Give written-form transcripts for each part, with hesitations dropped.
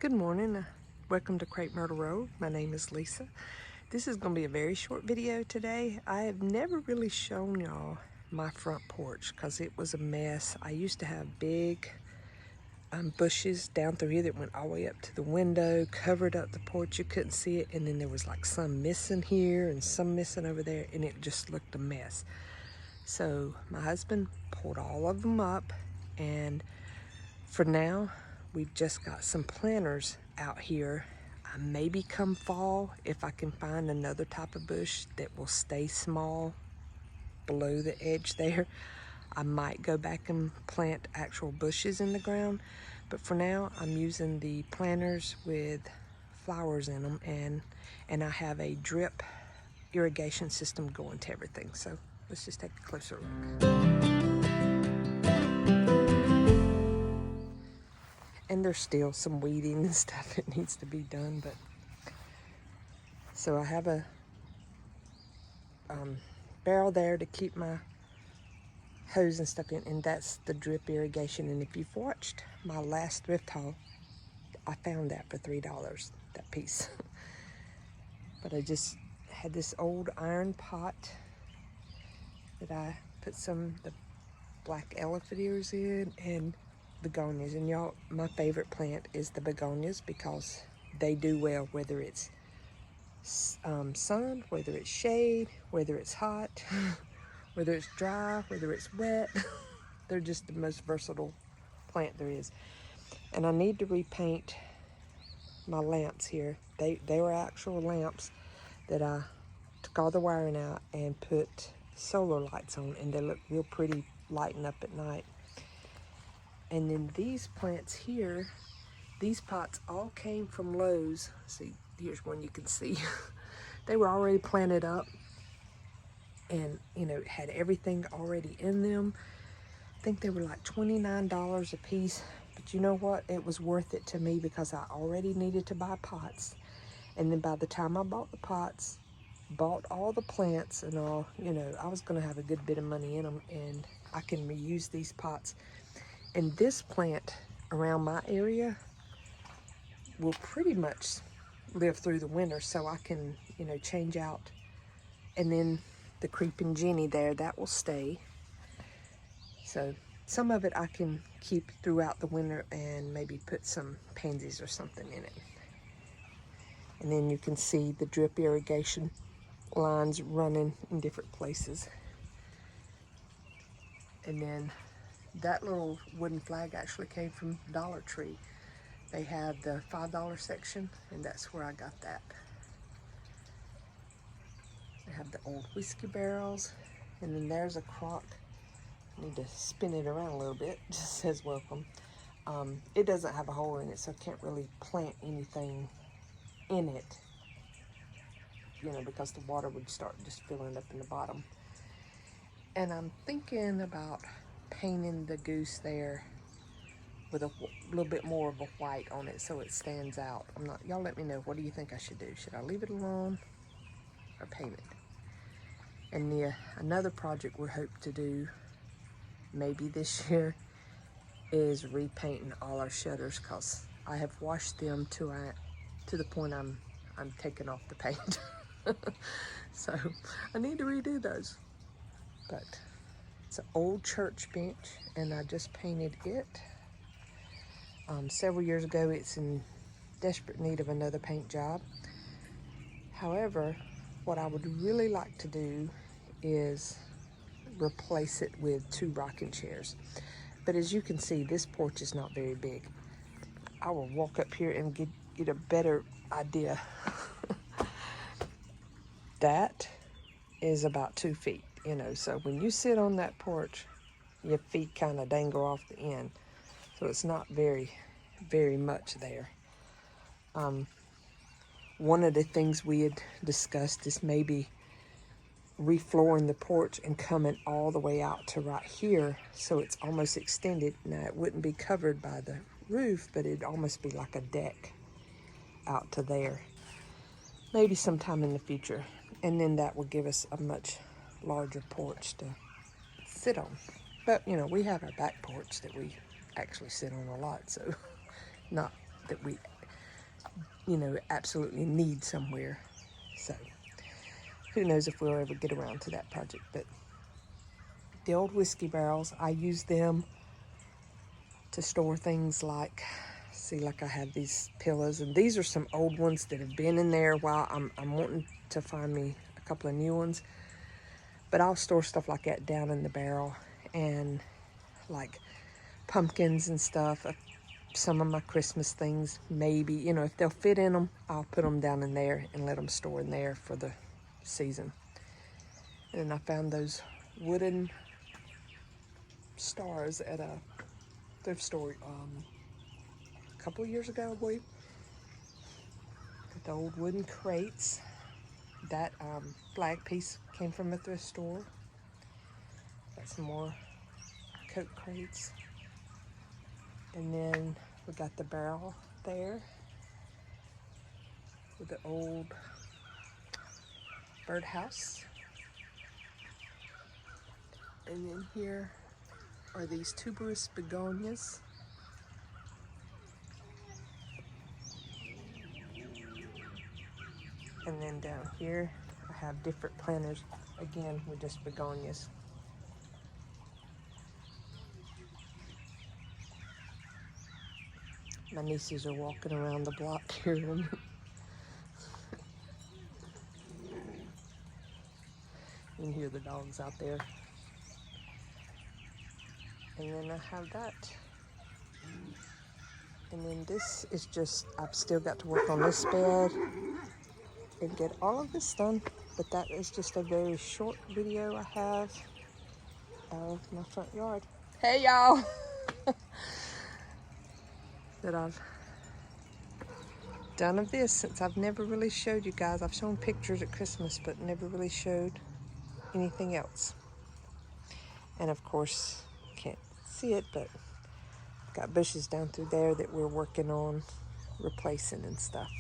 Good morning. Welcome to Crepe Myrtle Road. My name is Lisa. This is going to be a very short video today. I have never really shown y'all my front porch because it was a mess. I used to have big bushes down through here that went all the way up to the window, covered up the porch. You couldn't see it, and then there was like some missing here and some missing over there, and it just looked a mess. So my husband pulled all of them up, and for now, we've just got some planters out here. Maybe come fall, if I can find another type of bush that will stay small below the edge there, I might go back and plant actual bushes in the ground. But for now, I'm using the planters with flowers in them, and I have a drip irrigation system going to everything. So let's just take a closer look. And there's still some weeding and stuff that needs to be done, but so I have a barrel there to keep my hose and stuff in, and that's the drip irrigation. And if you've watched my last thrift haul, I found that for $3, that piece. But I just had this old iron pot that I put some of the black elephant ears in and begonias. And y'all, my favorite plant is the begonias because they do well whether it's sun, whether it's shade, whether it's hot, whether it's dry, whether it's wet. They're just the most versatile plant there is. And I need to repaint my lamps here. They were actual lamps that I took all the wiring out and put solar lights on, and they look real pretty lighting up at night. And then these plants here, these pots all came from Lowe's. See, here's one you can see. They were already planted up and, you know, had everything already in them. I think they were like $29 a piece. But you know what? It was worth it to me because I already needed to buy pots. And then by the time I bought the pots, bought all the plants and all, you know, I was going to have a good bit of money in them, and I can reuse these pots. And this plant around my area will pretty much live through the winter, so I can, you know, change out. And then the creeping Jenny there, that will stay. So some of it I can keep throughout the winter and maybe put some pansies or something in it. And then you can see the drip irrigation lines running in different places. And then that little wooden flag actually came from Dollar Tree. They have the $5 section, and that's where I got that. They have the old whiskey barrels, and then there's a crock. I need to spin it around a little bit. It just says welcome. It doesn't have a hole in it, so I can't really plant anything in it, you know, because the water would start just filling up in the bottom. And I'm thinking about painting the goose there with a little bit more of a white on it so it stands out. Y'all let me know, what do you think I should do? Should I leave it alone or paint it? And another project we hope to do maybe this year is repainting all our shutters, because I have washed them to the point I'm taking off the paint. So I need to redo those. But it's an old church bench, and I just painted it. Several years ago. It's in desperate need of another paint job. However, what I would really like to do is replace it with 2 rocking chairs. But as you can see, this porch is not very big. I will walk up here and get a better idea. That is about 2 feet, you know, so when you sit on that porch, your feet kind of dangle off the end. So it's not very, very much there. One of the things we had discussed is maybe reflooring the porch and coming all the way out to right here, so it's almost extended. Now, it wouldn't be covered by the roof, but it'd almost be like a deck out to there. Maybe sometime in the future. And then that would give us a much larger porch to sit on. But, you know, we have our back porch that we actually sit on a lot, so not that we you know, absolutely need somewhere. So who knows if we'll ever get around to that project. But the old whiskey barrels, I use them to store things like, see, like I have these pillows, and these are some old ones that have been in there a while. I'm wanting to find me a couple of new ones, but I'll store stuff like that down in the barrel, and like pumpkins and stuff, some of my Christmas things, maybe, you know, if they'll fit in them, I'll put them down in there and let them store in there for the season. And then I found those wooden stars at a thrift store a couple of years ago, I believe. The old wooden crates. That flag piece came from a thrift store. Got some more Coke crates. And then we got the barrel there with the old birdhouse. And then here are these tuberous begonias. And then down here, I have different planters, again, with just begonias. My nieces are walking around the block here. You can hear the dogs out there. And then I have that. And then this is just, I've still got to work on this bed and get all of this done. But that is just a very short video I have of my front yard. Hey y'all! That I've done of this, since I've never really showed you guys. I've shown pictures at Christmas, but never really showed anything else. And of course, can't see it, but got bushes down through there that we're working on replacing and stuff.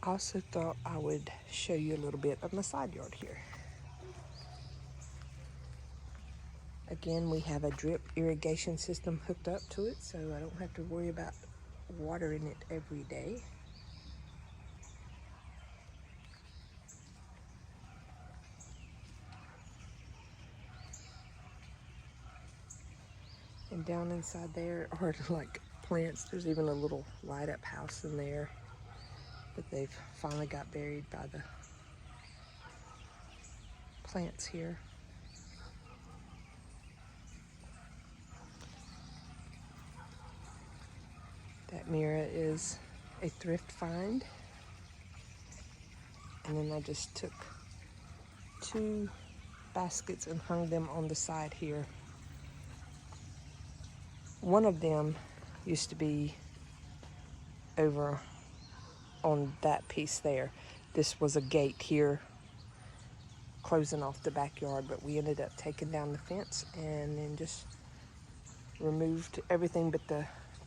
I also thought I would show you a little bit of my side yard here. Again, we have a drip irrigation system hooked up to it, so I don't have to worry about watering it every day. And down inside there are like plants. There's even a little light up house in there that they've finally got buried by the plants here. That mirror is a thrift find. And then I just took 2 baskets and hung them on the side here. One of them used to be over on that piece there. This was a gate here closing off the backyard, but we ended up taking down the fence and then just removed everything but the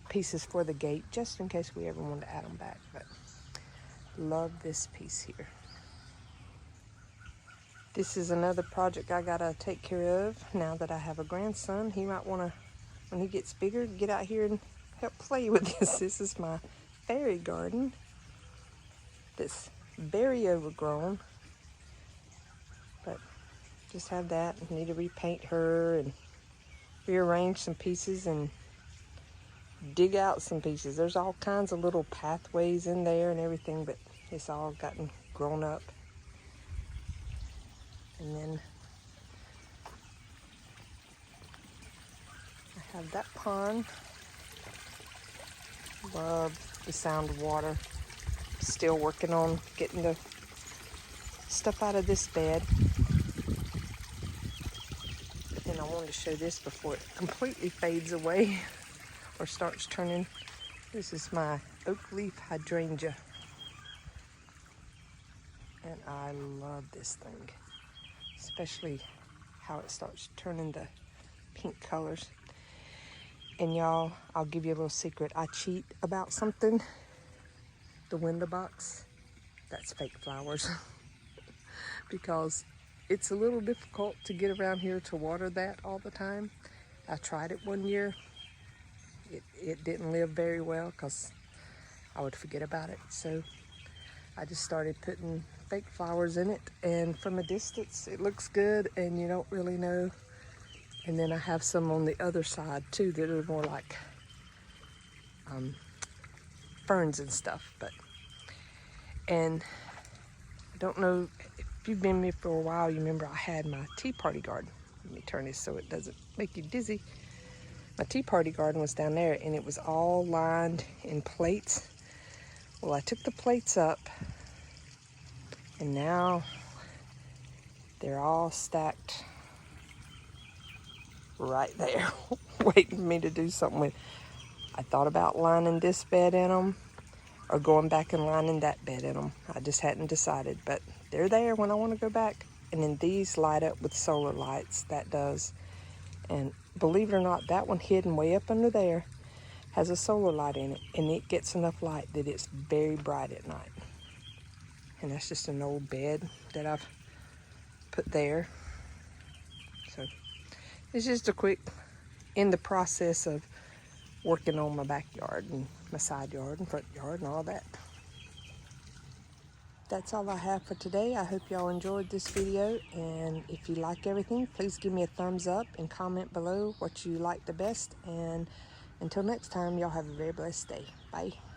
pieces for the gate, just in case we ever wanted to add them back. But love this piece here. This is another project I gotta take care of now that I have a grandson. He might want to, when he gets bigger, get out here and help play with this. This is my fairy garden that's very overgrown, but just have that. I need to repaint her and rearrange some pieces and dig out some pieces. There's all kinds of little pathways in there and everything, but it's all gotten grown up. And then I have that pond. Love the sound of water. Still working on getting the stuff out of this bed. But then I wanted to show this before it completely fades away or starts turning. This is my oak leaf hydrangea. And I love this thing, especially how it starts turning the pink colors. And y'all, I'll give you a little secret. I cheat about something. The window box, that's fake flowers. Because it's a little difficult to get around here to water that all the time. I tried it one year. it didn't live very well because I would forget about it. So I just started putting fake flowers in it, and from a distance it looks good and you don't really know. And then I have some on the other side too that are more like ferns and stuff. And I don't know if you've been with me for a while, you remember I had my tea party garden. Let me turn this so it doesn't make you dizzy. My tea party garden was down there and it was all lined in plates. Well, I took the plates up and now they're all stacked right there, waiting for me to do something with. I thought about lining this bed in them or going back and lining that bed in them. I just hadn't decided, but they're there when I want to go back. And then these light up with solar lights, that does. And believe it or not, that one hidden way up under there has a solar light in it, and it gets enough light that it's very bright at night. And that's just an old bed that I've put there. So it's just a quick, in the process of working on my backyard and my side yard and front yard and all that. That's all I have for today. I hope y'all enjoyed this video, and if you like everything, please give me a thumbs up and comment below what you like the best. And until next time, y'all have a very blessed day. Bye.